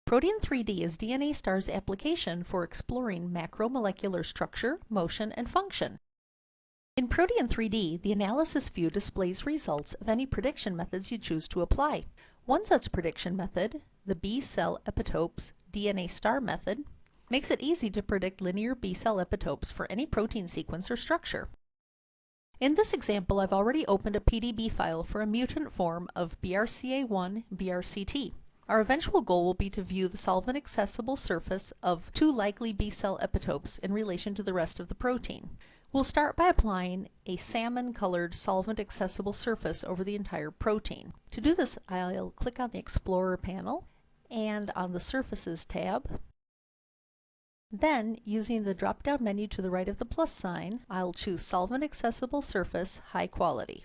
Protein 3D is DNASTAR's application for exploring macromolecular structure, motion, and function. In Protein 3D, the analysis view displays results of any prediction methods you choose to apply. One such prediction method, the B-cell epitopes DNASTAR method, makes it easy to predict linear B-cell epitopes for any protein sequence or structure. In this example, I've already opened a PDB file for a mutant form of BRCA1 BRCT. Our eventual goal will be to view the solvent-accessible surface of two likely B-cell epitopes in relation to the rest of the protein. We'll start by applying a salmon-colored solvent-accessible surface over the entire protein. To do this, I'll click on the Explorer panel and on the Surfaces tab. Then, using the drop-down menu to the right of the plus sign, I'll choose Solvent Accessible Surface High Quality.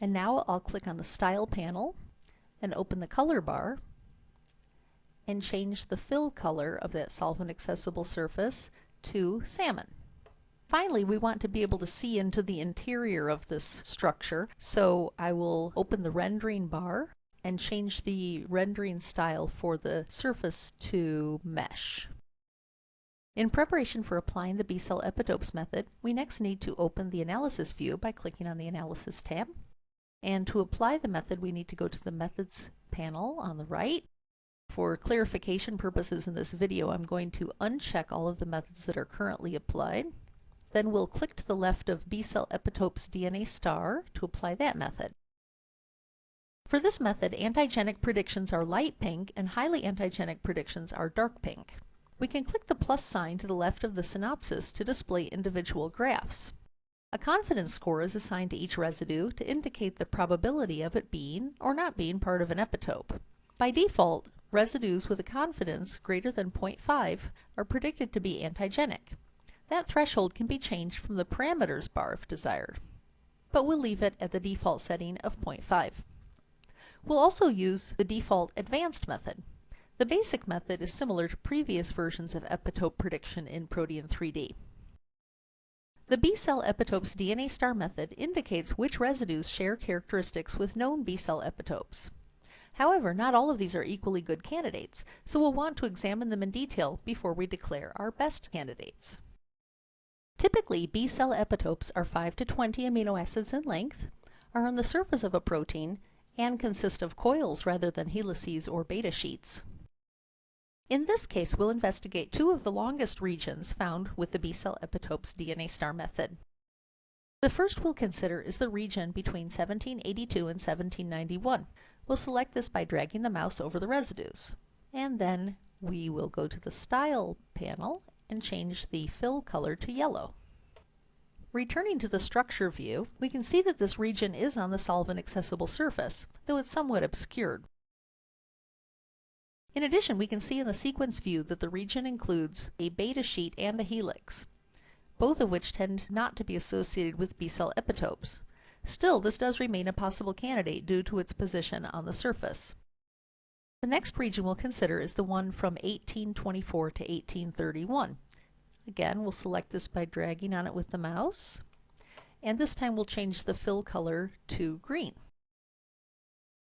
And now I'll click on the Style panel and open the color bar and change the fill color of that solvent accessible surface to salmon. Finally, we want to be able to see into the interior of this structure, so I will open the rendering bar and change the rendering style for the surface to mesh. In preparation for applying the B-cell epitopes method, we next need to open the analysis view by clicking on the Analysis tab. And to apply the method, we need to go to the Methods panel on the right. For clarification purposes in this video, I'm going to uncheck all of the methods that are currently applied. Then we'll click to the left of B-cell epitopes DNASTAR to apply that method. For this method, antigenic predictions are light pink and highly antigenic predictions are dark pink. We can click the plus sign to the left of the synopsis to display individual graphs. A confidence score is assigned to each residue to indicate the probability of it being or not being part of an epitope. By default, residues with a confidence greater than 0.5 are predicted to be antigenic. That threshold can be changed from the parameters bar if desired, but we'll leave it at the default setting of 0.5. We'll also use the default advanced method. The basic method is similar to previous versions of epitope prediction in Protein 3D. The B-cell epitopes DNASTAR method indicates which residues share characteristics with known B-cell epitopes. However, not all of these are equally good candidates, so we'll want to examine them in detail before we declare our best candidates. Typically, B-cell epitopes are 5 to 20 amino acids in length, are on the surface of a protein, and consist of coils rather than helices or beta sheets. In this case, we'll investigate two of the longest regions found with the B-cell epitopes DNASTAR method. The first we'll consider is the region between 1782 and 1791. We'll select this by dragging the mouse over the residues. And then we will go to the Style panel and change the fill color to yellow. Returning to the structure view, we can see that this region is on the solvent-accessible surface, though it's somewhat obscured. In addition, we can see in the sequence view that the region includes a beta sheet and a helix, both of which tend not to be associated with B-cell epitopes. Still, this does remain a possible candidate due to its position on the surface. The next region we'll consider is the one from 1824 to 1831. Again, we'll select this by dragging on it with the mouse, and this time we'll change the fill color to green.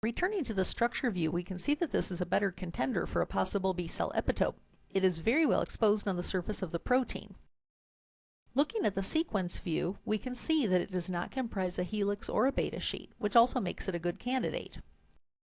Returning to the structure view, we can see that this is a better contender for a possible B-cell epitope. It is very well exposed on the surface of the protein. Looking at the sequence view, we can see that it does not comprise a helix or a beta sheet, which also makes it a good candidate.